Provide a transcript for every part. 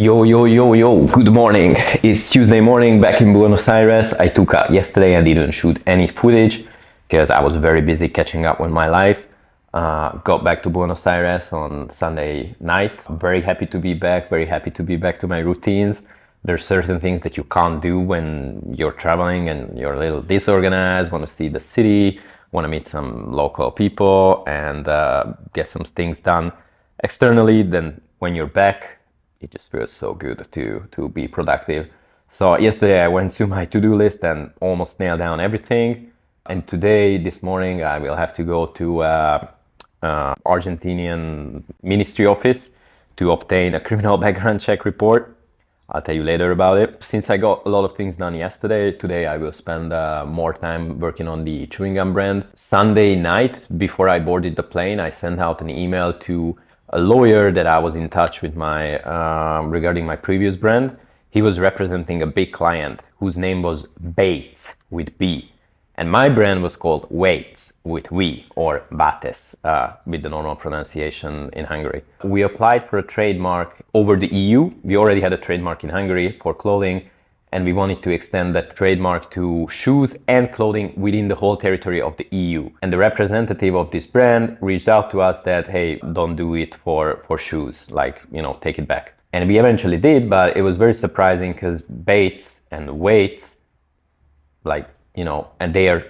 Yo, good morning. It's Tuesday morning back in Buenos Aires. I took out yesterday. I didn't shoot any footage because I was very busy catching up with my life. Got back to Buenos Aires on Sunday night. I'm very happy to be back, to my routines. There's certain things that you can't do when you're traveling and you're a little disorganized, want to see the city, want to meet some local people and get some things done externally. Then when you're back, it just feels so good to be productive. So yesterday I went to my to-do list and almost nailed down everything. And today, this morning, I will have to go to Argentinian ministry office to obtain a criminal background check report. I'll tell you later about it. Since I got a lot of things done yesterday, today I will spend more time working on the chewing gum brand. Sunday night, before I boarded the plane, I sent out an email to a lawyer that I was in touch with regarding my previous brand. He was representing a big client whose name was Bates with B. And my brand was called Waits with V, or Bates with the normal pronunciation in Hungary. We applied for a trademark over the EU. We already had a trademark in Hungary for clothing, and we wanted to extend that trademark to shoes and clothing within the whole territory of the EU. And the representative of this brand reached out to us that, hey, don't do it for shoes, take it back. And we eventually did, but it was very surprising because Bates and Waits, and they are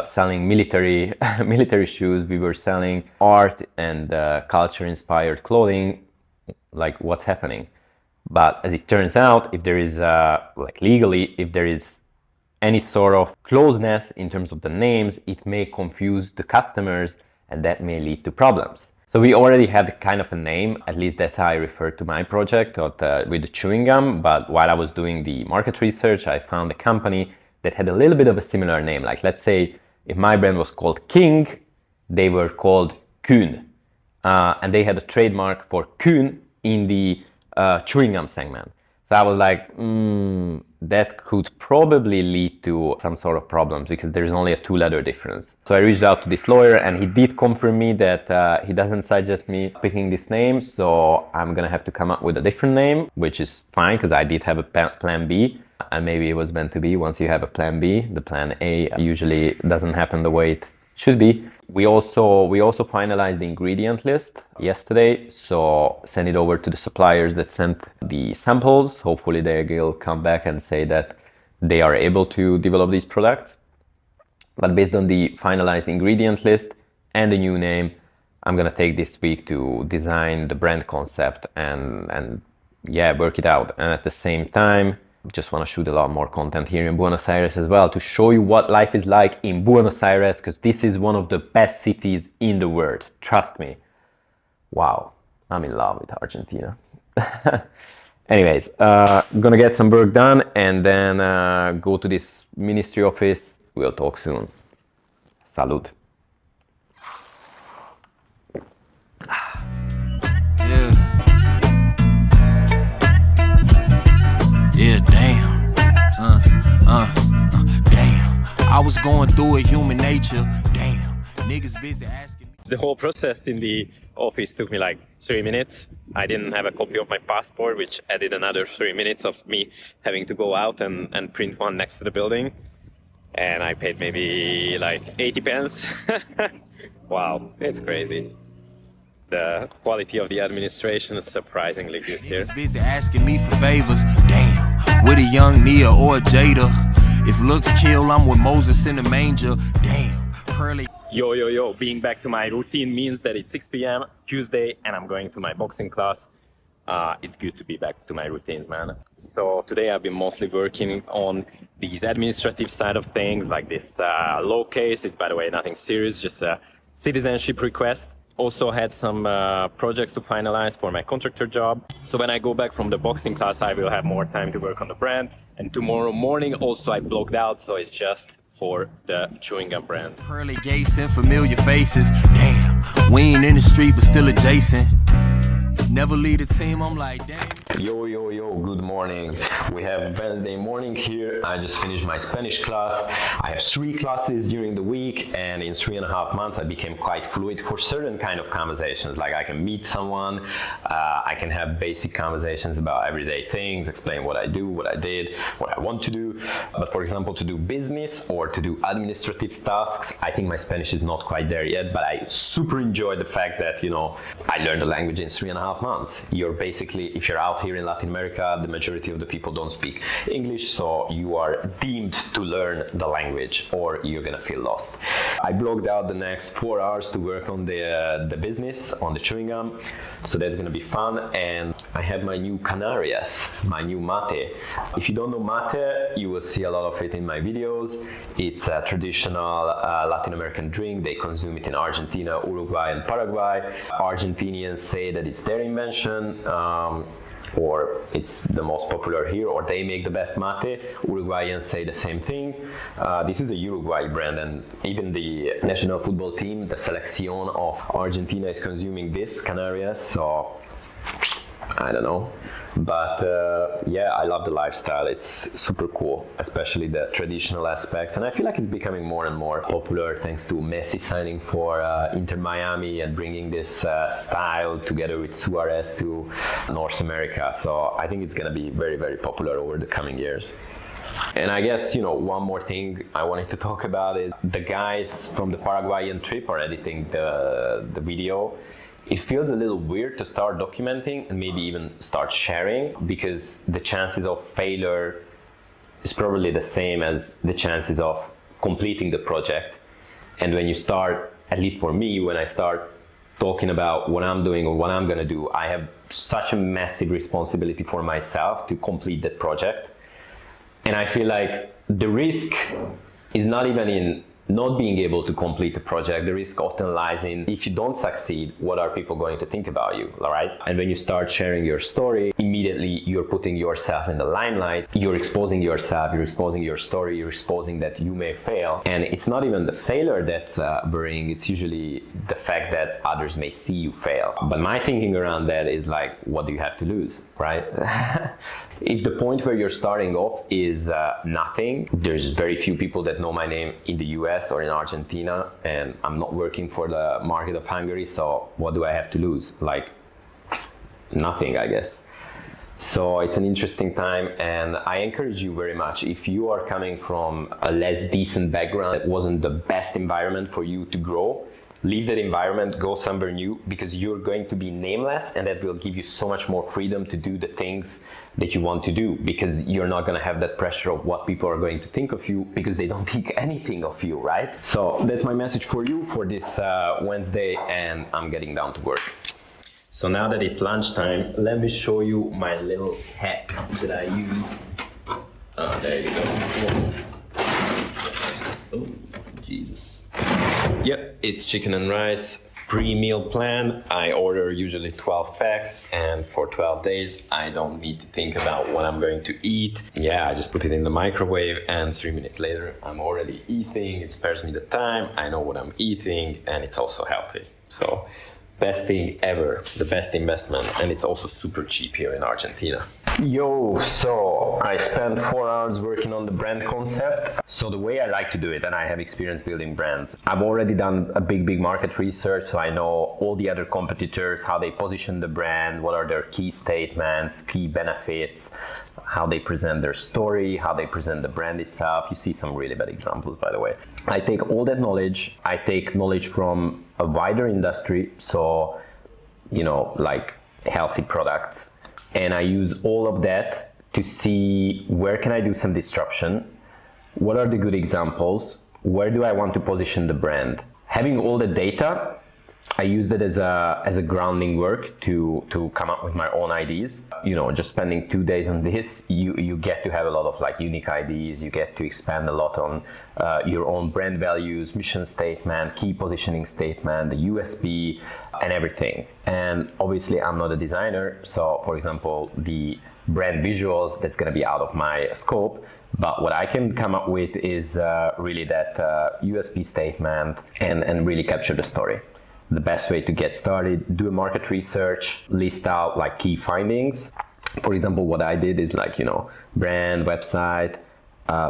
selling military shoes. We were selling art and culture-inspired clothing. Like, what's happening? But as it turns out, if there is legally, if there is any sort of closeness in terms of the names, it may confuse the customers, and that may lead to problems. So we already had kind of a name, at least that's how I referred to my project with the chewing gum. But while I was doing the market research, I found a company that had a little bit of a similar name. Like, let's say if my brand was called King, they were called Kuhn. And they had a trademark for Kuhn in the chewing gum segment. So I was like, that could probably lead to some sort of problems because there's only a 2-letter difference. So I reached out to this lawyer and he did confirm me that he doesn't suggest me picking this name. So I'm gonna have to come up with a different name, which is fine because I did have a plan B. And maybe it was meant to be. Once you have a plan B, the plan A usually doesn't happen the way it should be. We also finalized the ingredient list yesterday, so send it over to the suppliers that sent the samples. Hopefully they will come back and say that they are able to develop these products. But based on the finalized ingredient list and the new name, I'm gonna take this week to design the brand concept and work it out. And at the same time, just want to shoot a lot more content here in Buenos Aires as well to show you what life is like in Buenos Aires, because this is one of the best cities in the world. Trust me. Wow, I'm in love with Argentina. Anyways, gonna get some work done and then go to this ministry office. We'll talk soon. Salud. Yeah, damn. Damn. I was going through it, human nature. Damn. Niggas busy asking me. The whole process in the office took me like 3 minutes. I didn't have a copy of my passport, which added another 3 minutes of me having to go out and print one next to the building. And I paid maybe like 80 pence. Wow, it's crazy. The quality of the administration is surprisingly good here. Niggas busy asking me for favors. Damn. With a young Nia or a Jada. If looks kill, I'm with Moses in the manger. Damn. Pearly. Yo. Being back to my routine means that it's 6 p.m. Tuesday and I'm going to my boxing class. It's good to be back to my routines, man. So today I've been mostly working on these administrative side of things, like this law case. It's, by the way, nothing serious, just a citizenship request. Also had some projects to finalize for my contractor job. So when I go back from the boxing class, I will have more time to work on the brand. And tomorrow morning also I blocked out, so it's just for the chewing gum brand. Pearly gates and familiar faces. Damn, we ain't in the street but still adjacent. Never lead a team, I'm like, damn. Yo, good morning. We have Wednesday morning here. I just finished my Spanish class. I have 3 classes during the week, and in 3.5 months I became quite fluid for certain kind of conversations. Like I can meet someone, I can have basic conversations about everyday things, explain what I do, what I did, what I want to do. But for example, to do business or to do administrative tasks, I think my Spanish is not quite there yet, but I super enjoy the fact that, I learned the language in 3.5 months. You're basically, if you're out here in Latin America, the majority of the people don't speak English, so you are deemed to learn the language or you're gonna feel lost. I blocked out the next 4 hours to work on the business, on the chewing gum, so that's gonna be fun. And I have my new Canarias, my new mate. If you don't know mate, you will see a lot of it in my videos. It's a traditional Latin American drink. They consume it in Argentina, Uruguay, and Paraguay. Argentinians say that it's their invention, or it's the most popular here, or they make the best mate. Uruguayans say the same thing. This is a Uruguay brand, and even the national football team, the Selección of Argentina, is consuming this Canarias, so I don't know. But yeah, I love the lifestyle. It's super cool, especially the traditional aspects. And I feel like it's becoming more and more popular thanks to Messi signing for Inter Miami and bringing this style together with Suarez to North America. So I think it's going to be very, very popular over the coming years. And I guess, one more thing I wanted to talk about is the guys from the Paraguayan trip are editing the video. It feels a little weird to start documenting and maybe even start sharing, because the chances of failure is probably the same as the chances of completing the project. And when you start, at least for me, when I start talking about what I'm doing or what I'm gonna do, I have such a massive responsibility for myself to complete that project. And I feel like the risk is not even in not being able to complete the project. The risk often lies in, if you don't succeed, what are people going to think about you, all right? And when you start sharing your story, immediately you're putting yourself in the limelight, you're exposing yourself, you're exposing your story, you're exposing that you may fail. And it's not even the failure that's worrying, it's usually the fact that others may see you fail. But my thinking around that is like, what do you have to lose, right? If the point where you're starting off is nothing, there's very few people that know my name in the US or in Argentina, and I'm not working for the market of Hungary, so what do I have to lose? Like, nothing, I guess. So it's an interesting time, and I encourage you very much, if you are coming from a less decent background, it wasn't the best environment for you to grow, leave that environment, go somewhere new, because you're going to be nameless, and that will give you so much more freedom to do the things that you want to do, because you're not going to have that pressure of what people are going to think of you, because they don't think anything of you, right? So that's my message for you for this Wednesday, and I'm getting down to work. So now that it's lunchtime, let me show you my little hack that I use. There you go. Oh, Jesus. Yep, it's chicken and rice, pre-meal plan. I order usually 12 packs, and for 12 days I don't need to think about what I'm going to eat. Yeah, I just put it in the microwave, and 3 minutes later I'm already eating. It spares me the time, I know what I'm eating, and it's also healthy. So, best thing ever, the best investment, and it's also super cheap here in Argentina. Yo, so I spent 4 hours working on the brand concept. So the way I like to do it, and I have experience building brands, I've already done a big market research, so I know all the other competitors, how they position the brand, what are their key statements, key benefits, how they present their story, how they present the brand itself. You see some really bad examples, by the way. I take all that knowledge, I take knowledge from a wider industry, so, like healthy products, and I use all of that to see where can I do some disruption, what are the good examples, where do I want to position the brand. Having all the data, I use that as a grounding work to come up with my own ideas. Just spending 2 days on this, you get to have a lot of like unique ideas. You get to expand a lot on your own brand values, mission statement, key positioning statement, the USP, and everything. And obviously I'm not a designer, so for example the brand visuals, that's going to be out of my scope. But what I can come up with is really that USP statement and really capture the story. the best way to get started, do a market research, list out like key findings. For example, what I did is like, brand, website,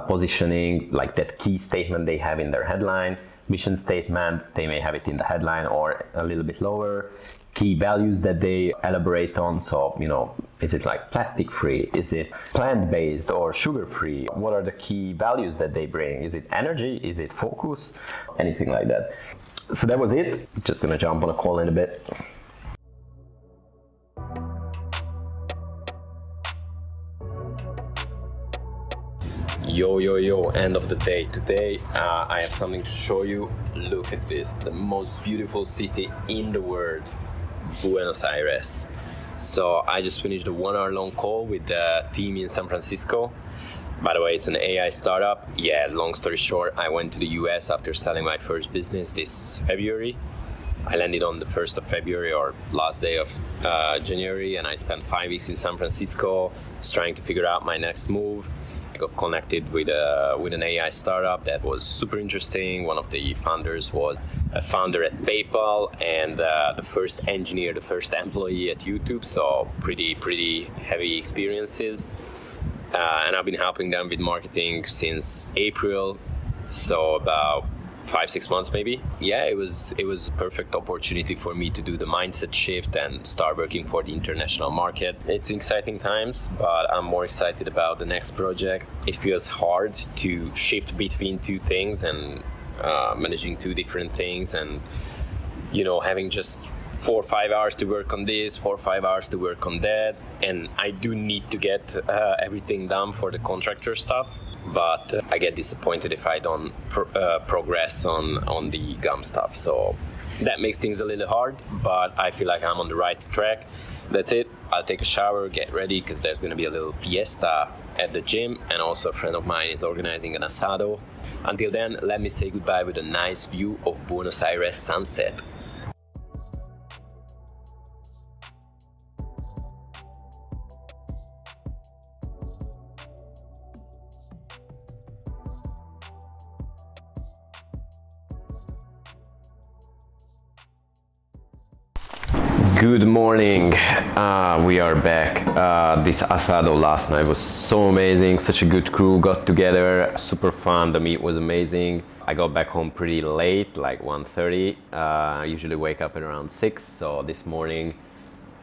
positioning, like that key statement they have in their headline, mission statement, they may have it in the headline or a little bit lower, key values that they elaborate on. So, is it like plastic free? Is it plant-based or sugar-free? What are the key values that they bring? Is it energy? Is it focus? Anything like that. So that was it. Just gonna jump on a call in a bit. Yo, end of the day. Today I have something to show you. Look at this, the most beautiful city in the world, Buenos Aires. So I just finished a 1 hour long call with the team in San Francisco. By the way, it's an AI startup. Yeah, long story short, I went to the US after selling my first business this February. I landed on the 1st of February or last day of January, and I spent 5 weeks in San Francisco just trying to figure out my next move. I got connected with an AI startup that was super interesting. One of the founders was a founder at PayPal and the first engineer, the first employee at YouTube. So pretty heavy experiences. And I've been helping them with marketing since April. So about 5-6 months maybe. Yeah, it was a perfect opportunity for me to do the mindset shift and start working for the international market. It's exciting times, but I'm more excited about the next project. It feels hard to shift between two things and managing two different things, and having just 4 or 5 hours to work on this, 4 or 5 hours to work on that. And I do need to get everything done for the contractor stuff. But I get disappointed if I don't progress on the gum stuff. So that makes things a little hard, but I feel like I'm on the right track. That's it. I'll take a shower, get ready, because there's going to be a little fiesta at the gym. And also a friend of mine is organizing an asado. Until then, let me say goodbye with a nice view of Buenos Aires sunset. Good morning. We are back. This asado last night was so amazing. Such a good crew got together. Super fun. The meat was amazing. I got back home pretty late, like 1:30. I usually wake up at around 6. So this morning,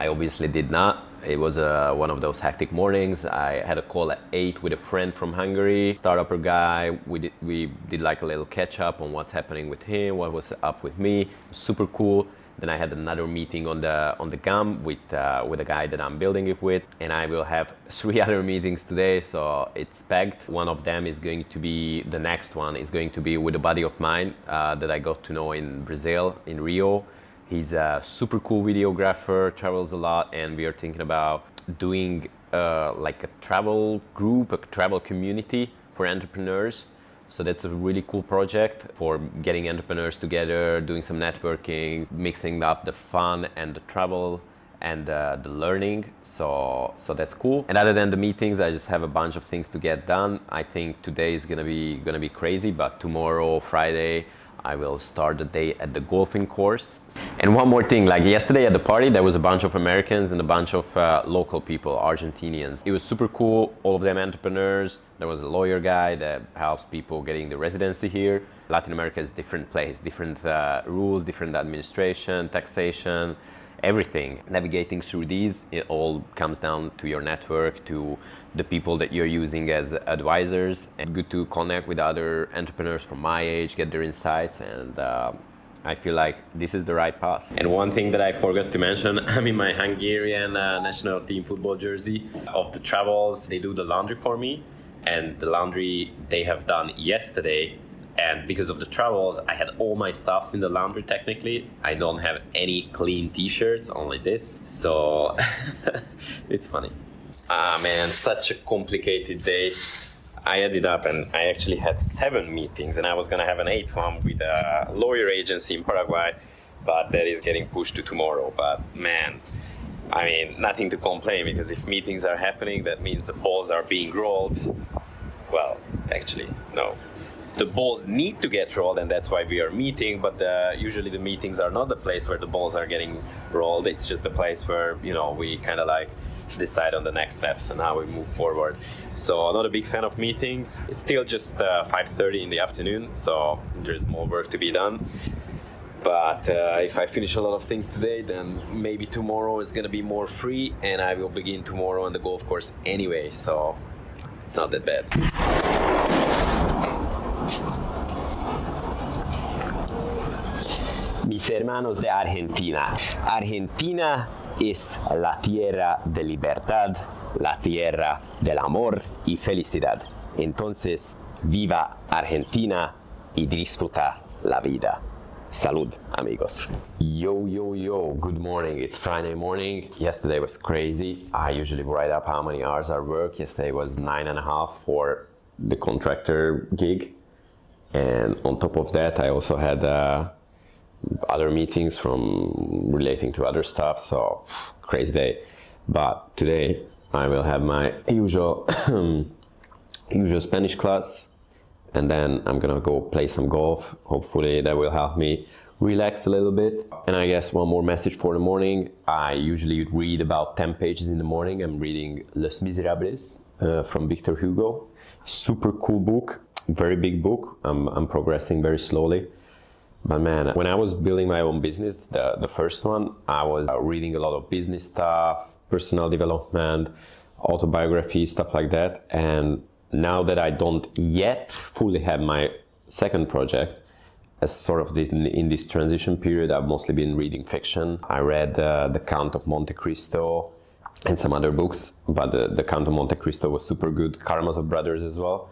I obviously did not. It was one of those hectic mornings. I had a call at 8 with a friend from Hungary, startupper guy. We did like a little catch up on what's happening with him, what was up with me. Super cool. Then I had another meeting on the GAM with a guy that I'm building it with, and I will have 3 other meetings today, so it's packed. One of them is going to be, the next one is going to be with a buddy of mine that I got to know in Brazil, in Rio. He's a super cool videographer, travels a lot, and we are thinking about doing like a travel group, a travel community for entrepreneurs. So that's a really cool project for getting entrepreneurs together, doing some networking, mixing up the fun and the travel and the learning. So that's cool. And other than the meetings, I just have a bunch of things to get done. I think today is gonna be crazy, but tomorrow, Friday, I will start the day at the golfing course. And one more thing, like yesterday at the party, there was a bunch of Americans and a bunch of local people, Argentinians. It was super cool, all of them entrepreneurs. There was a lawyer guy that helps people getting the residency here. Latin America is a different place, different rules, different administration, taxation, everything. Navigating through these, it all comes down to your network, to the people that you're using as advisors. And good to connect with other entrepreneurs from my age, get their insights, and I feel like this is the right path. And one thing that I forgot to mention, I'm in my Hungarian national team football jersey of the travels. They do the laundry for me, and the laundry they have done yesterday. And because of the travels, I had all my stuffs in the laundry technically. I don't have any clean t-shirts, only this. So it's funny. Man, such a complicated day. I ended up and I actually had 7 meetings, and I was gonna have an 8th one with a lawyer agency in Paraguay, but that is getting pushed to tomorrow. But man, I mean, nothing to complain, because if meetings are happening, that means the balls are being rolled. Well, actually, no. the balls need to get rolled, and that's why we are meeting. But usually the meetings are not the place where the balls are getting rolled. It's just the place where, you know, we kind of like decide on the next steps and how we move forward. So I'm not a big fan of meetings. It's still just 5:30 in the afternoon, so there's more work to be done. But if I finish a lot of things today, then maybe tomorrow is gonna be more free, and I will begin tomorrow on the golf course anyway, so it's not that bad. Mis hermanos de Argentina. Argentina es la tierra de libertad, la tierra del amor y felicidad. Entonces, viva Argentina y disfruta la vida. Salud, amigos. Yo, yo, yo, good morning. It's Friday morning. Yesterday was crazy. I usually write up how many hours I work. Yesterday was 9.5 for the contractor gig. And on top of that, I also had other meetings from relating to other stuff. So crazy day. But today I will have my usual Spanish class. And then I'm gonna go play some golf. Hopefully that will help me relax a little bit. And I guess one more message for the morning. I usually read about 10 pages in the morning. I'm reading Les Miserables from Victor Hugo. Super cool book, very big book. I'm progressing very slowly. But man, when I was building my own business, the first one, I was reading a lot of business stuff, personal development, autobiography, stuff like that. And now that I don't yet fully have my second project, as sort of in this transition period, I've mostly been reading fiction. I read The Count of Monte Cristo and some other books, but the Count of Monte Cristo was super good. Karamazov Brothers as well.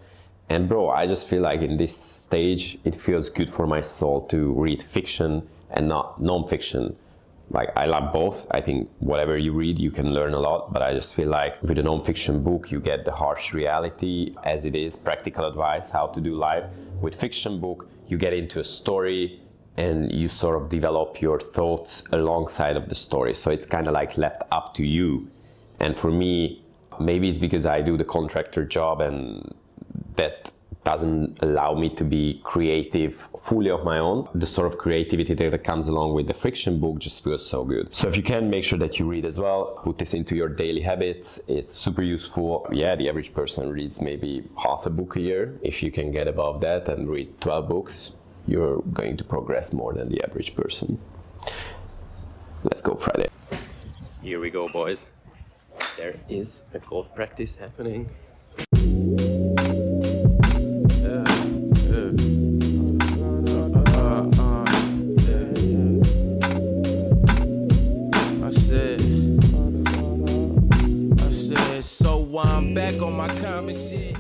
And bro, I just feel like in this stage, it feels good for my soul to read fiction and not non-fiction. Like, I love both. I think whatever you read, you can learn a lot, but I just feel like with a non-fiction book, you get the harsh reality as it is, practical advice, how to do life. With fiction book, you get into a story and you sort of develop your thoughts alongside of the story. So it's kind of like left up to you. And for me, maybe it's because I do the contractor job and that doesn't allow me to be creative fully of my own. The sort of creativity that comes along with the fiction book just feels so good. So if you can, make sure that you read as well. Put this into your daily habits. It's super useful. Yeah, the average person reads maybe half a book a year. If you can get above that and read 12 books, you're going to progress more than the average person. Let's go Friday. Here we go, boys. There is a golf practice happening. I'm back on my common shit.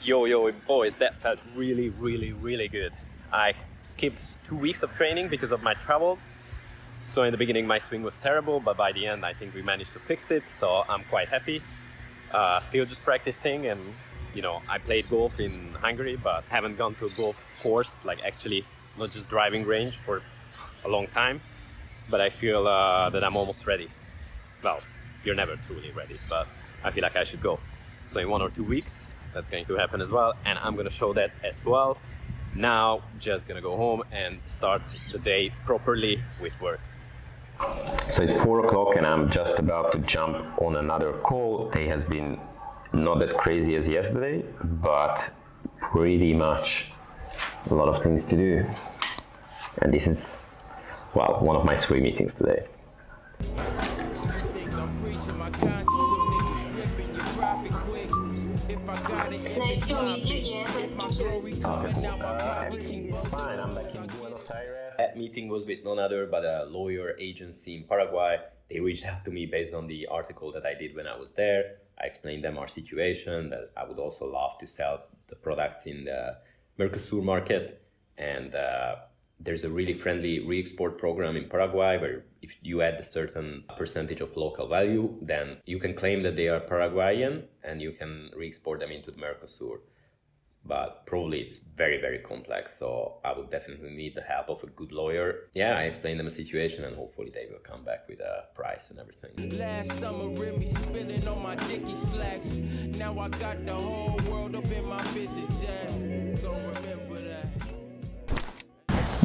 Yo, boys, that felt really, really, really good. I skipped 2 weeks of training because of my travels. So in the beginning, my swing was terrible, but by the end, I think we managed to fix it. So I'm quite happy. Still just practicing, and you know, I played golf in Hungary, but haven't gone to a golf course, like actually not just driving range for a long time. But I feel that I'm almost ready. Well, you're never truly ready, but I feel like I should go. So in 1 or 2 weeks, that's going to happen as well. And I'm gonna show that as well. Now, just gonna go home and start the day properly with work. So it's 4 o'clock and I'm just about to jump on another call. Day has been not that crazy as yesterday, but pretty much a lot of things to do. And this is, well, one of my swing meetings today. Nice to meet you. Yes, I think Everything is fine. I'm back in Buenos Aires. That meeting was with none other but a lawyer agency in Paraguay. They reached out to me based on the article that I did when I was there. I explained them our situation, that I would also love to sell the products in the Mercosur market. And there's a really friendly re-export program in Paraguay where if you add a certain percentage of local value, then you can claim that they are Paraguayan and you can re-export them into the Mercosur. But probably it's very, very complex. So I would definitely need the help of a good lawyer. Yeah, I explained them a situation and hopefully they will come back with a price and everything. Last summer, Remy spilling on my dicky slacks. Now I got the whole world up in my visit jet. Don't remember.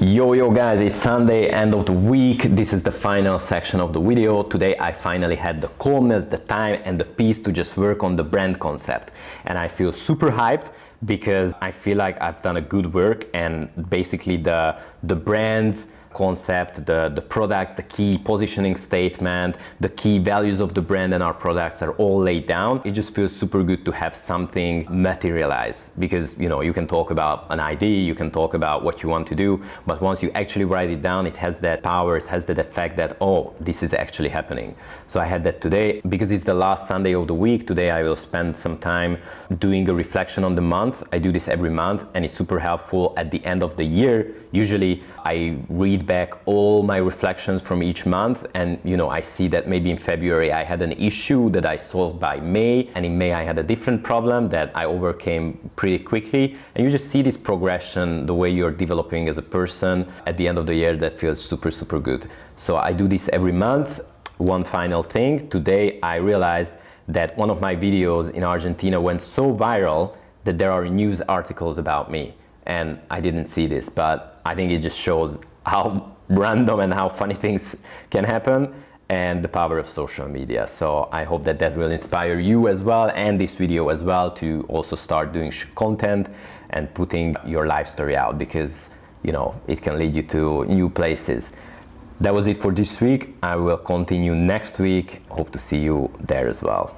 Yo guys, it's Sunday, end of the week. This is the final section of the video. Today I finally had the calmness, the time and the peace to just work on the brand concept, and I feel super hyped because I feel like I've done a good work, and basically the brand's concept, the products, the key positioning statement, the key values of the brand and our products are all laid down. It just feels super good to have something materialize, because you can talk about an idea, you can talk about what you want to do, but once you actually write it down, it has that power, it has that effect that, oh, this is actually happening. So I had that today. Because it's the last Sunday of the week, today I will spend some time doing a reflection on the month. I do this every month and it's super helpful at the end of the year. Usually I read back all my reflections from each month, and I see that maybe in February I had an issue that I solved by May, and in May I had a different problem that I overcame pretty quickly, and you just see this progression, the way you're developing as a person at the end of the year. That feels super good. So I do this every month. One final thing, today I realized that one of my videos in Argentina went so viral that there are news articles about me, and I didn't see this, but I think it just shows how random and how funny things can happen, and the power of social media. So I hope that will inspire you as well, and this video as well, to also start doing content and putting your life story out, because it can lead you to new places. That was it for this week. I will continue next week. Hope to see you there as well.